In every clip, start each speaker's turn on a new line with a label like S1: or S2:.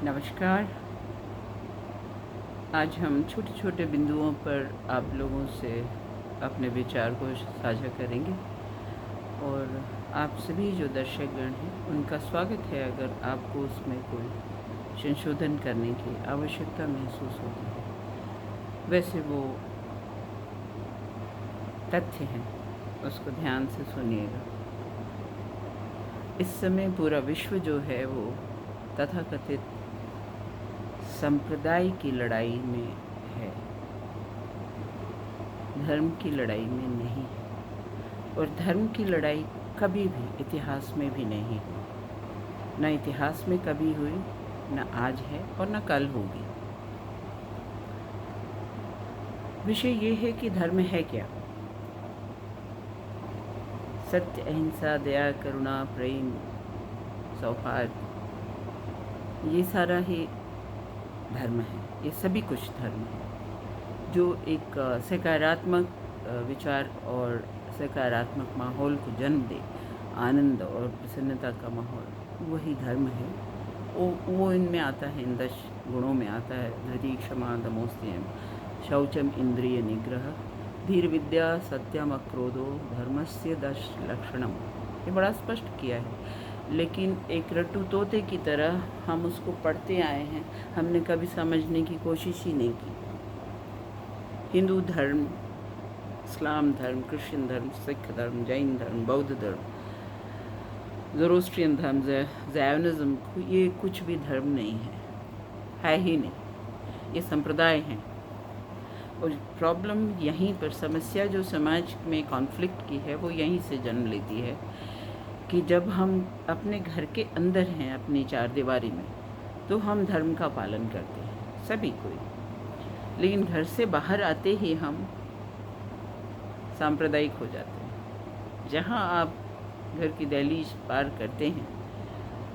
S1: नमस्कार। आज हम छोटे छोटे बिंदुओं पर आप लोगों से अपने विचार को साझा करेंगे और आप सभी जो दर्शकगण हैं उनका स्वागत है अगर आपको उसमें कोई संशोधन करने की आवश्यकता महसूस होती है। वैसे वो तथ्य हैं, उसको ध्यान से सुनिएगा। इस समय पूरा विश्व जो है वो तथाकथित संप्रदाय की लड़ाई में है, धर्म की लड़ाई में नहीं है। और धर्म की लड़ाई कभी भी इतिहास में भी नहीं हुई, न इतिहास में कभी हुई, न आज है और न कल होगी। विषय ये है कि धर्म है क्या। सत्य, अहिंसा, दया, करुणा, प्रेम, सौहार्द, ये सारा ही धर्म है। ये सभी कुछ धर्म है जो एक सकारात्मक विचार और सकारात्मक माहौल को जन्म दे, आनंद और प्रसन्नता का माहौल, वही धर्म है। वो इनमें आता है, इन 10 गुणों में आता है। धृति, क्षमा, दमोस्त्यम, शौचम, इंद्रिय निग्रह, धीर विद्या, सत्यम, अक्रोधो, धर्मस्य 10 लक्षणम। ये बड़ा स्पष्ट किया है, लेकिन एक रट्टू तोते की तरह हम उसको पढ़ते आए हैं। हमने कभी समझने की कोशिश ही नहीं की। हिंदू धर्म, इस्लाम धर्म, क्रिश्चियन धर्म, सिख धर्म, जैन धर्म, बौद्ध धर्म, ज़ोरोस्ट्रियन धर्म, ज़ायोनिज़्म, ये कुछ भी धर्म नहीं है ही नहीं। ये संप्रदाय हैं। और प्रॉब्लम यहीं पर, समस्या जो समाज में कॉन्फ्लिक्ट की है वो यहीं से जन्म लेती है कि जब हम अपने घर के अंदर हैं, अपनी चारदीवारी में, तो हम धर्म का पालन करते हैं, सभी कोई। लेकिन घर से बाहर आते ही हम सांप्रदायिक हो जाते हैं। जहाँ आप घर की दहलीज पार करते हैं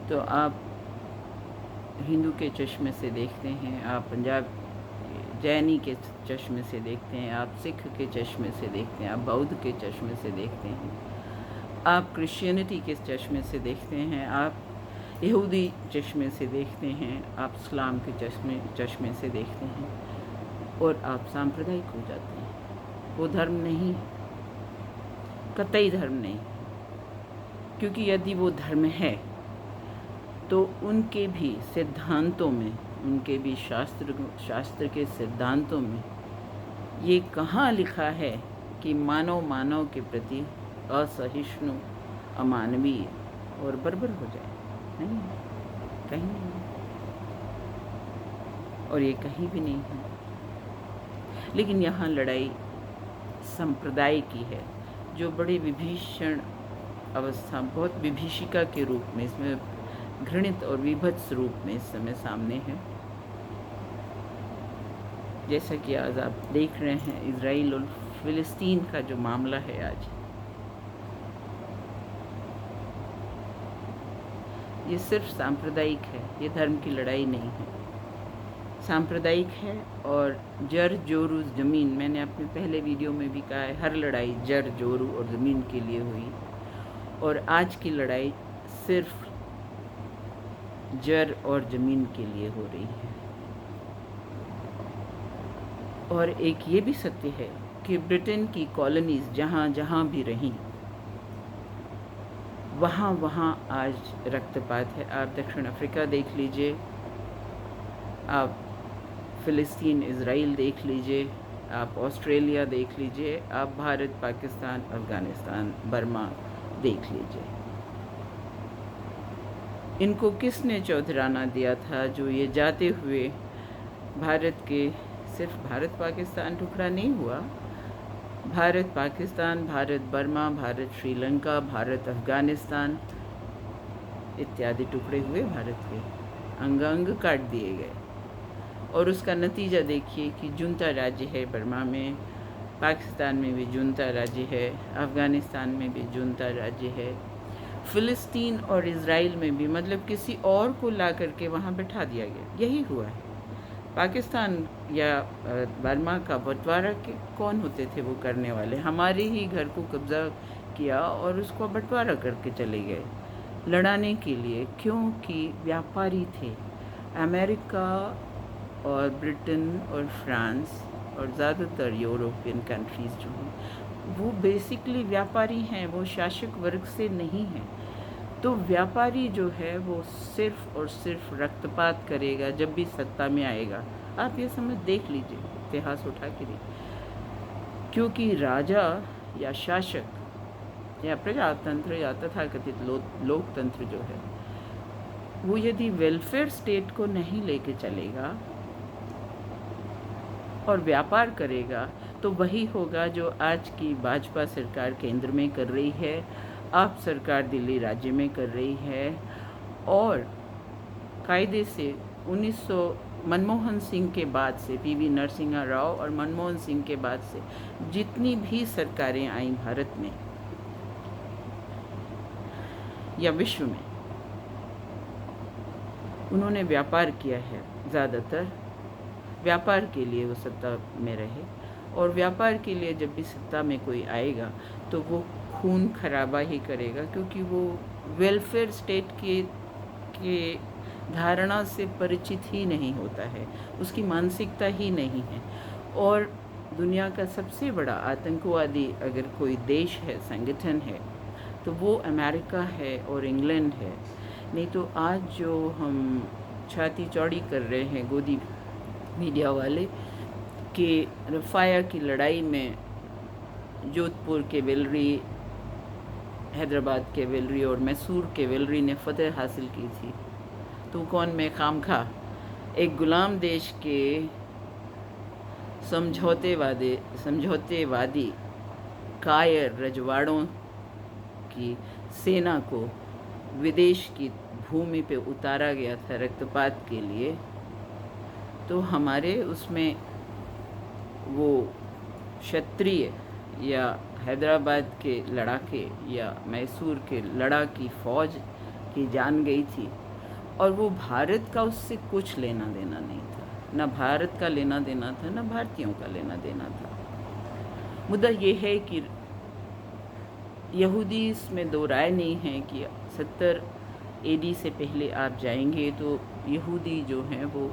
S1: तो आप हिंदू के चश्मे से देखते हैं, आप पंजाब जैनी के चश्मे से देखते हैं, आप सिख के चश्मे से देखते हैं, आप बौद्ध के चश्मे से देखते हैं, आप क्रिश्चियनिटी के चश्मे से देखते हैं, आप यहूदी चश्मे से देखते हैं, आप इस्लाम के चश्मे से देखते हैं, और आप सांप्रदायिक हो जाते हैं। वो धर्म नहीं, कतई धर्म नहीं। क्योंकि यदि वो धर्म है तो उनके भी सिद्धांतों में, उनके भी शास्त्र के सिद्धांतों में ये कहाँ लिखा है कि मानव के प्रति असहिष्णु, अमानवीय और बर्बर हो जाए? नहीं, कहीं नहीं, और ये कहीं भी नहीं है। लेकिन यहाँ लड़ाई संप्रदाय की है, जो बड़े विभीषण अवस्था, बहुत विभीषिका के रूप में, इसमें घृणित और विभत्स रूप में इस समय सामने है। जैसा कि आज आप देख रहे हैं, इजराइल और फिलिस्तीन का जो मामला है आज, ये सिर्फ सांप्रदायिक है, ये धर्म की लड़ाई नहीं है। सांप्रदायिक है। और जर जोरू ज़मीन, मैंने अपने पहले वीडियो में भी कहा है, हर लड़ाई जर जोरू और ज़मीन के लिए हुई, और आज की लड़ाई सिर्फ जर और ज़मीन के लिए हो रही है। और एक ये भी सत्य है कि ब्रिटेन की कॉलोनीज़ जहाँ जहाँ भी रहीं, वहाँ वहाँ आज रक्तपात है। आप दक्षिण अफ्रीका देख लीजिए, आप फ़िलिस्तीन इज़राइल देख लीजिए, आप ऑस्ट्रेलिया देख लीजिए, आप भारत, पाकिस्तान, अफ़गानिस्तान, बर्मा देख लीजिए। इनको किसने चौधराना दिया था जो ये जाते हुए भारत के, सिर्फ भारत पाकिस्तान टुकड़ा नहीं हुआ, भारत पाकिस्तान, भारत बर्मा, भारत श्रीलंका, भारत अफ़गानिस्तान इत्यादि टुकड़े हुए, भारत के अंग अंग काट दिए गए। और उसका नतीजा देखिए कि जुंता राज्य है बर्मा में, पाकिस्तान में भी जुंता राज्य है, अफ़गानिस्तान में भी जुंता राज्य है, फ़िलिस्तीन और इज़राइल में भी, मतलब किसी और को ला करके वहाँ बैठा दिया गया। यही हुआ है। पाकिस्तान या बर्मा का बंटवारा के कौन होते थे वो करने वाले? हमारे ही घर को कब्ज़ा किया और उसको बंटवारा करके चले गए लड़ाने के लिए, क्योंकि व्यापारी थे। अमेरिका और ब्रिटेन और फ्रांस और ज़्यादातर यूरोपियन कंट्रीज़ जो हैं वो बेसिकली व्यापारी हैं, वो शासक वर्ग से नहीं हैं। तो व्यापारी जो है वो सिर्फ़ और सिर्फ रक्तपात करेगा जब भी सत्ता में आएगा। आप ये समझ देख लीजिए, इतिहास उठा के देखिए, क्योंकि राजा या शासक या प्रजातंत्र या तथाकथित लोकतंत्र जो है वो यदि वेलफेयर स्टेट को नहीं लेके चलेगा और व्यापार करेगा तो वही होगा जो आज की भाजपा सरकार केंद्र में कर रही है, आप सरकार दिल्ली राज्य में कर रही है। और कायदे से 1900 मनमोहन सिंह के बाद से, पीवी नरसिम्हा राव और मनमोहन सिंह के बाद से जितनी भी सरकारें आई भारत में या विश्व में, उन्होंने व्यापार किया है। ज़्यादातर व्यापार के लिए वो सत्ता में रहे, और व्यापार के लिए जब भी सत्ता में कोई आएगा तो वो खून खराबा ही करेगा, क्योंकि वो वेलफेयर स्टेट के धारणा से परिचित ही नहीं होता है, उसकी मानसिकता ही नहीं है। और दुनिया का सबसे बड़ा आतंकवादी अगर कोई देश है, संगठन है, तो वो अमेरिका है और इंग्लैंड है। नहीं तो आज जो हम छाती चौड़ी कर रहे हैं गोदी मीडिया वाले कि रफ़ाया की लड़ाई में जोधपुर कैवेलरी, हैदराबाद कैवेलरी और मैसूर कैवेलरी ने फतह हासिल की थी, तो कौन मैं खामखा एक गुलाम देश के समझौतेवादी कायर रजवाड़ों की सेना को विदेश की भूमि पे उतारा गया था रक्तपात के लिए, तो हमारे उसमें वो क्षत्रिय या हैदराबाद के लड़ाके या मैसूर के लड़ाकी फ़ौज की जान गई थी, और वो भारत का उससे कुछ लेना देना नहीं था, ना भारत का लेना देना था, ना भारतीयों का लेना देना था। मुद्दा ये है कि यहूदी इसमें दो राय नहीं है कि 70 AD से पहले आप जाएंगे तो यहूदी जो हैं वो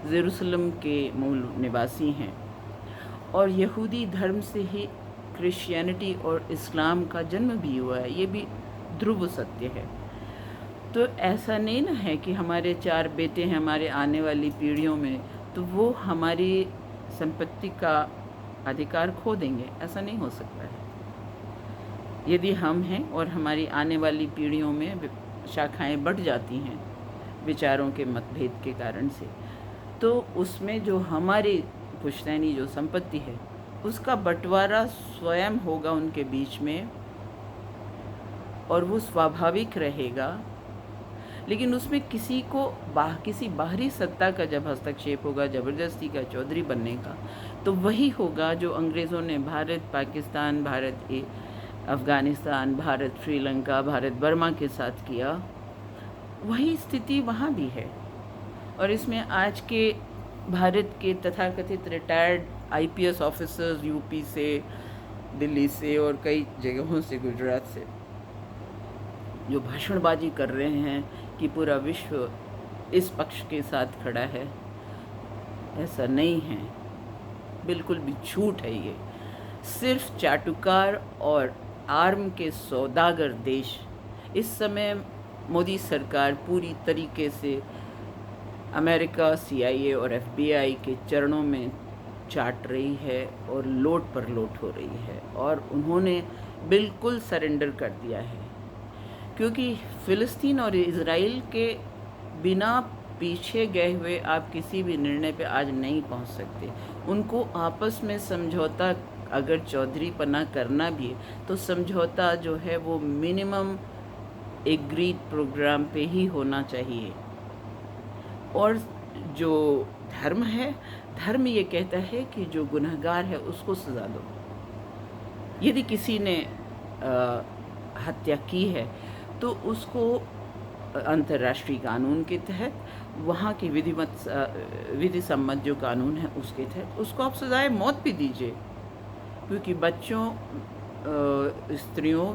S1: जेरूसलम के मूल निवासी हैं, और यहूदी धर्म से ही क्रिश्चियनिटी और इस्लाम का जन्म भी हुआ है, ये भी ध्रुव सत्य है। तो ऐसा नहीं ना है कि हमारे 4 बेटे हैं हमारे आने वाली पीढ़ियों में, तो वो हमारी संपत्ति का अधिकार खो देंगे, ऐसा नहीं हो सकता है। यदि हम हैं और हमारी आने वाली पीढ़ियों में शाखाएं बढ़ जाती हैं विचारों के मतभेद के कारण से, तो उसमें जो हमारी पुश्तैनी जो संपत्ति है उसका बंटवारा स्वयं होगा उनके बीच में, और वो स्वाभाविक रहेगा। लेकिन उसमें किसी बाहरी सत्ता का जब हस्तक्षेप होगा, ज़बरदस्ती का चौधरी बनने का, तो वही होगा जो अंग्रेज़ों ने भारत पाकिस्तान, अफ़गानिस्तान, भारत श्रीलंका, भारत बर्मा के साथ किया। वही स्थिति वहाँ भी है। और इसमें आज के भारत के तथाकथित रिटायर्ड IPS ऑफिसर्स यूपी से, दिल्ली से और कई जगहों से, गुजरात से, जो भाषणबाजी कर रहे हैं कि पूरा विश्व इस पक्ष के साथ खड़ा है, ऐसा नहीं है, बिल्कुल भी झूठ है। ये सिर्फ चाटुकार और आर्म के सौदागर देश, इस समय मोदी सरकार पूरी तरीके से अमेरिका, CIA और FBI के चरणों में चाट रही है और लोट पर लोट हो रही है, और उन्होंने बिल्कुल सरेंडर कर दिया है, क्योंकि फ़िलिस्तीन और इज़राइल के बिना पीछे गए हुए आप किसी भी निर्णय पे आज नहीं पहुंच सकते। उनको आपस में समझौता अगर चौधरी पना करना भी है तो समझौता जो है वो मिनिमम एग्रीड प्रोग्राम पे ही होना चाहिए। और जो धर्म है, धर्म ये कहता है कि जो गुनहगार है उसको सज़ा दो। यदि किसी ने हत्या की है तो उसको अंतर्राष्ट्रीय कानून के तहत, वहाँ के विधि सम्मत जो कानून है उसके तहत उसको आप सजाए मौत भी दीजिए, क्योंकि बच्चों, स्त्रियों,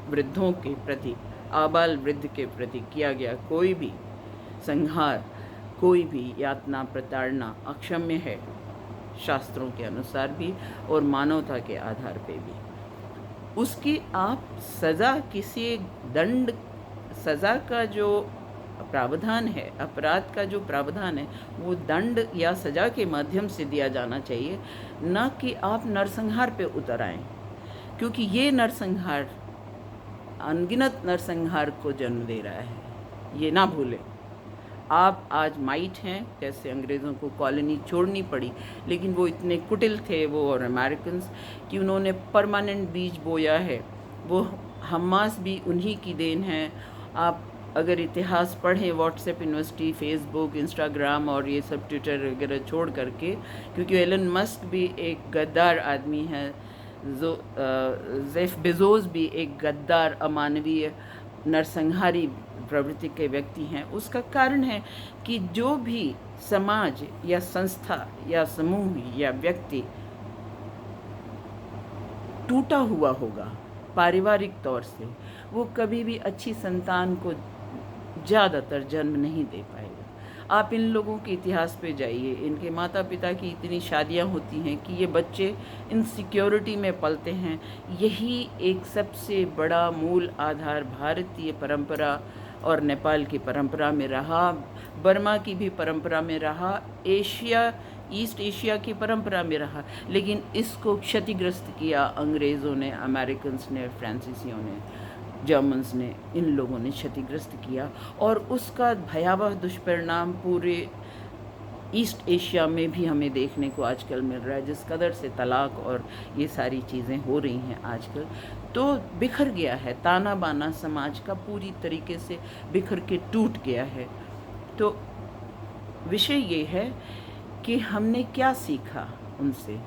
S1: वृद्धों के प्रति, आबाल वृद्ध के प्रति किया गया कोई भी संहार, कोई भी यातना, प्रताड़ना अक्षम्य है, शास्त्रों के अनुसार भी और मानवता के आधार पे भी। उसकी आप सज़ा, किसी दंड, सज़ा का जो प्रावधान है, अपराध का जो प्रावधान है, वो दंड या सज़ा के माध्यम से दिया जाना चाहिए, न कि आप नरसंहार पे उतर आएँ, क्योंकि ये नरसंहार अनगिनत नरसंहार को जन्म दे रहा है। ये ना भूलें। आप आज माइट हैं, जैसे अंग्रेज़ों को कॉलोनी छोड़नी पड़ी, लेकिन वो इतने कुटिल थे वो और अमेरिकन्स कि उन्होंने परमानेंट बीज बोया है। वो हमास भी उन्हीं की देन है। आप अगर इतिहास पढ़ें, व्हाट्सएप यूनिवर्सिटी, फेसबुक, इंस्टाग्राम और ये सब ट्विटर वगैरह छोड़ करके, क्योंकि एलन मस्क भी एक गद्दार आदमी है, जेफ बेजोस भी एक गद्दार, अमानवीय, नरसंहारी प्रवृत्ति के व्यक्ति हैं। उसका कारण है कि जो भी समाज या संस्था या समूह या व्यक्ति टूटा हुआ होगा पारिवारिक तौर से, वो कभी भी अच्छी संतान को ज़्यादातर जन्म नहीं दे पाएगा। आप इन लोगों के इतिहास पे जाइए, इनके माता पिता की इतनी शादियां होती हैं कि ये बच्चे इनसिक्योरिटी में पलते हैं। यही एक सबसे बड़ा मूल आधार भारतीय परंपरा और नेपाल की परंपरा में रहा, बर्मा की भी परंपरा में रहा, एशिया, ईस्ट एशिया की परंपरा में रहा, लेकिन इसको क्षतिग्रस्त किया अंग्रेज़ों ने, अमेरिकन्स ने, फ्रांसीसियों ने, जर्मन्स ने, इन लोगों ने क्षतिग्रस्त किया। और उसका भयावह दुष्परिणाम पूरे ईस्ट एशिया में भी हमें देखने को आजकल मिल रहा है, जिस कदर से तलाक और ये सारी चीज़ें हो रही हैं आजकल। तो बिखर गया है, ताना बाना समाज का पूरी तरीके से बिखर के टूट गया है। तो विषय ये है कि हमने क्या सीखा उनसे।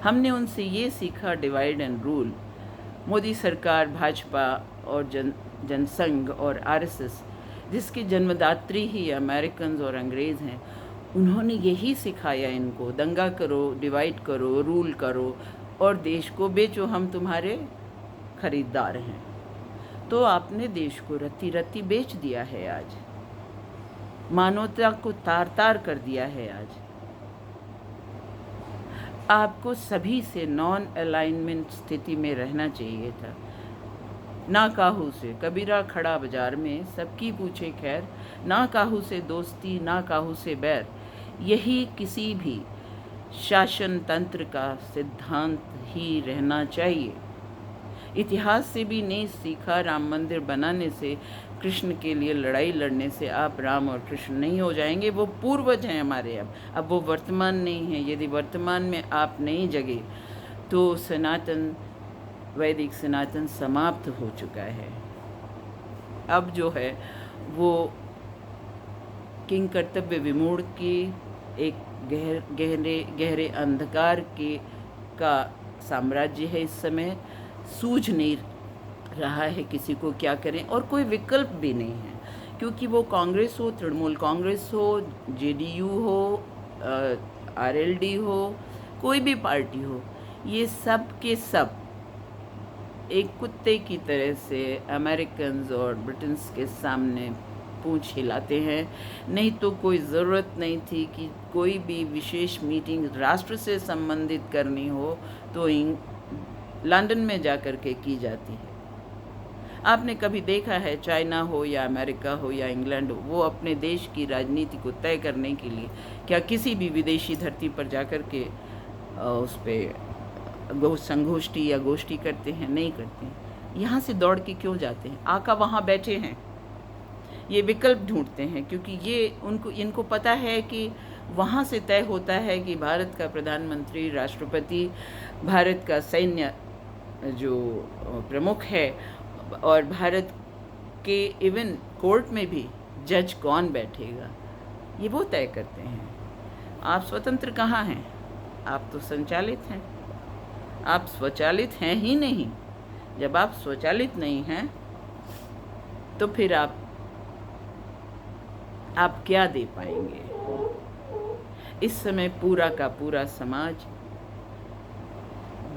S1: हमने उनसे ये सीखा डिवाइड एंड रूल। मोदी सरकार, भाजपा और जनसंघ और आरएसएस, जिसके जन्मदात्री ही अमेरिकन्स और अंग्रेज़ हैं, उन्होंने यही सिखाया इनको, दंगा करो, डिवाइड करो, रूल करो और देश को बेचो, हम तुम्हारे खरीदार हैं। तो आपने देश को रत्ती रत्ती बेच दिया है आज, मानवता को तार तार कर दिया है आज। आपको सभी से नॉन अलाइनमेंट स्थिति में रहना चाहिए था। ना काहू से कबीरा खड़ा बाजार में, सबकी पूछे खैर, ना काहू से दोस्ती, ना काहू से बैर। यही किसी भी शासन तंत्र का सिद्धांत ही रहना चाहिए। इतिहास से भी नहीं सीखा, राम मंदिर बनाने से, कृष्ण के लिए लड़ाई लड़ने से आप राम और कृष्ण नहीं हो जाएंगे। वो पूर्वज हैं हमारे, अब वो वर्तमान नहीं है। यदि वर्तमान में आप नहीं जगे तो सनातन, वैदिक सनातन समाप्त हो चुका है। अब जो है वो किंग कर्तव्य विमूढ़ की एक गहरे अंधकार के का साम्राज्य है। इस समय सूझ नहीं रहा है किसी को क्या करें, और कोई विकल्प भी नहीं है, क्योंकि वो कांग्रेस हो, तृणमूल कांग्रेस हो, जेडीयू हो, आरएलडी हो, कोई भी पार्टी हो, ये सब के सब एक कुत्ते की तरह से अमेरिकन्स और ब्रिटेन्स के सामने पूंछ हिलाते हैं। नहीं तो कोई ज़रूरत नहीं थी कि कोई भी विशेष मीटिंग राष्ट्र से संबंधित करनी हो तो लंदन में जाकर के की जाती है। आपने कभी देखा है चाइना हो या अमेरिका हो या इंग्लैंड हो, वो अपने देश की राजनीति को तय करने के लिए क्या किसी भी विदेशी धरती पर जाकर के उस पर संगोष्ठी या गोष्ठी करते हैं? नहीं करते हैं। यहाँ से दौड़ के क्यों जाते हैं? आका वहाँ बैठे हैं, ये विकल्प ढूंढते हैं, क्योंकि ये इनको पता है कि वहाँ से तय होता है कि भारत का प्रधानमंत्री, राष्ट्रपति, भारत का सैन्य जो प्रमुख है और भारत के इवन कोर्ट में भी जज कौन बैठेगा, ये वो तय करते हैं। आप स्वतंत्र कहाँ हैं? आप तो संचालित हैं। आप स्वचालित हैं ही नहीं। जब आप स्वचालित नहीं हैं तो फिर आप क्या दे पाएंगे? इस समय पूरा का पूरा समाज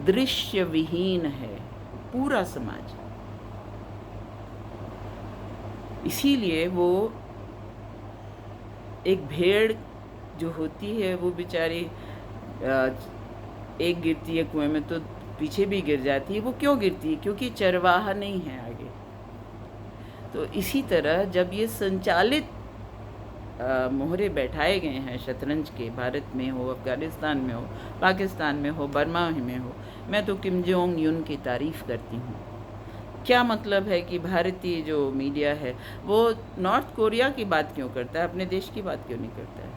S1: दृश्य विहीन है, पूरा समाज। इसीलिए वो एक भेड़ जो होती है वो बेचारी एक गिरती है कुएं में तो पीछे भी गिर जाती है। वो क्यों गिरती है? क्योंकि चरवाहा नहीं है आगे। तो इसी तरह जब ये संचालित मोहरे बैठाए गए हैं शतरंज के, भारत में हो, अफ़गानिस्तान में हो, पाकिस्तान में हो, बर्मा में हो, मैं तो किम जोंग यून की तारीफ़ करती हूँ। क्या मतलब है कि भारतीय जो मीडिया है वो नॉर्थ कोरिया की बात क्यों करता है, अपने देश की बात क्यों नहीं करता है?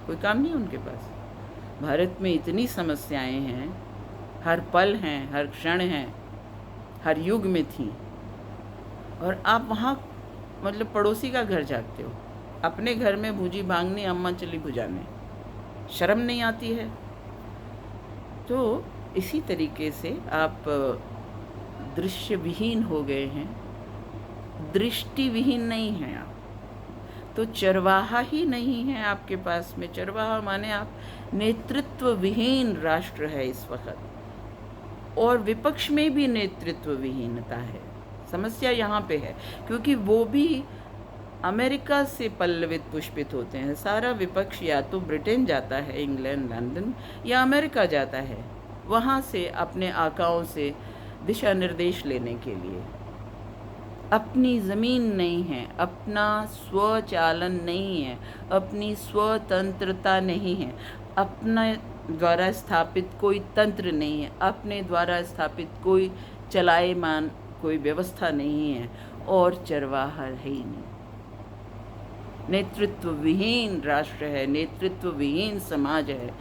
S1: कोई काम नहीं उनके पास। भारत में इतनी समस्याएं हैं, हर पल हैं, हर क्षण हैं, हर युग में थी, और आप वहाँ मतलब पड़ोसी का घर झाँकते हो। अपने घर में भूजी भांगनी, अम्मा चली भुजाने, शर्म नहीं आती है? तो इसी तरीके से आप दृश्य विहीन हो गए हैं, दृष्टि विहीन नहीं हैं आप। तो चरवाहा ही नहीं है आपके पास में। चरवाहा माने आप नेतृत्व विहीन राष्ट्र है इस वक्त, और विपक्ष में भी नेतृत्व विहीनता है। समस्या यहाँ पे है, क्योंकि वो भी अमेरिका से पल्लवित पुष्पित होते हैं। सारा विपक्ष या तो ब्रिटेन जाता है, इंग्लैंड, लंदन, या अमेरिका जाता है, वहाँ से अपने आकाओं से दिशा निर्देश लेने के लिए। अपनी ज़मीन नहीं है, अपना स्वचालन नहीं है, अपनी स्वतंत्रता नहीं है, अपने द्वारा स्थापित कोई तंत्र नहीं है, अपने द्वारा स्थापित कोई चलायमान कोई व्यवस्था नहीं है, और चरवाहा है ही नहीं। नेतृत्व विहीन राष्ट्र है, नेतृत्व विहीन समाज है,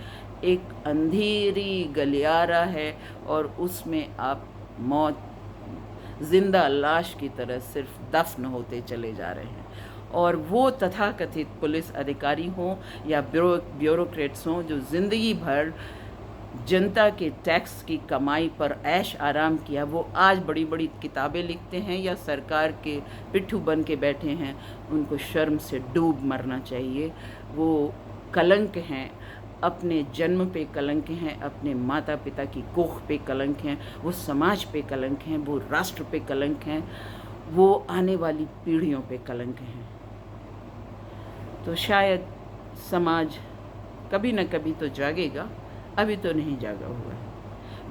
S1: एक अंधेरी गलियारा है, और उसमें आप मौत जिंदा लाश की तरह सिर्फ दफन होते चले जा रहे हैं। और वो तथाकथित पुलिस अधिकारी हों या ब्यूरोक्रेट्स हों जो ज़िंदगी भर जनता के टैक्स की कमाई पर ऐश आराम किया, वो आज बड़ी बड़ी किताबें लिखते हैं या सरकार के पिट्ठू बन के बैठे हैं। उनको शर्म से डूब मरना चाहिए। वो कलंक हैं, अपने जन्म पे कलंक हैं, अपने माता पिता की कोख पे कलंक हैं, वो समाज पे कलंक हैं, वो राष्ट्र पे कलंक हैं, वो आने वाली पीढ़ियों पे कलंक हैं। तो शायद समाज कभी न कभी तो जागेगा, अभी तो नहीं जागा हुआ है।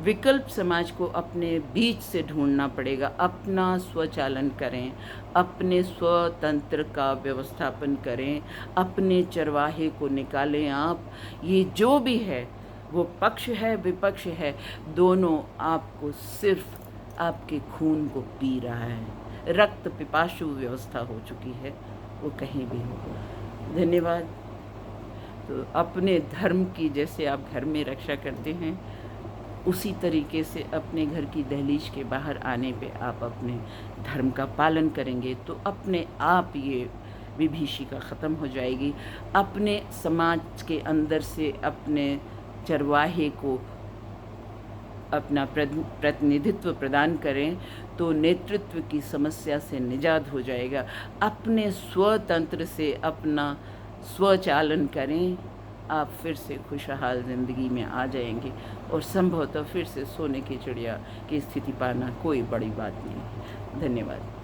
S1: विकल्प समाज को अपने बीच से ढूंढना पड़ेगा। अपना स्वचालन करें, अपने स्वतंत्र का व्यवस्थापन करें, अपने चरवाहे को निकालें आप। ये जो भी है, वो पक्ष है, विपक्ष है, दोनों आपको सिर्फ आपके खून को पी रहा है। रक्त पिपासु व्यवस्था हो चुकी है, वो कहीं भी हो। धन्यवाद। तो अपने धर्म की जैसे आप घर में रक्षा करते हैं, उसी तरीके से अपने घर की दहलीज के बाहर आने पे आप अपने धर्म का पालन करेंगे तो अपने आप ये विभीषिका ख़त्म हो जाएगी। अपने समाज के अंदर से अपने चरवाहे को अपना प्रतिनिधित्व प्रदान करें तो नेतृत्व की समस्या से निजात हो जाएगा। अपने स्वतंत्र से अपना स्वचालन करें, आप फिर से खुशहाल ज़िंदगी में आ जाएंगे, और संभवतः फिर से सोने की चिड़िया की स्थिति पाना कोई बड़ी बात नहीं है। धन्यवाद।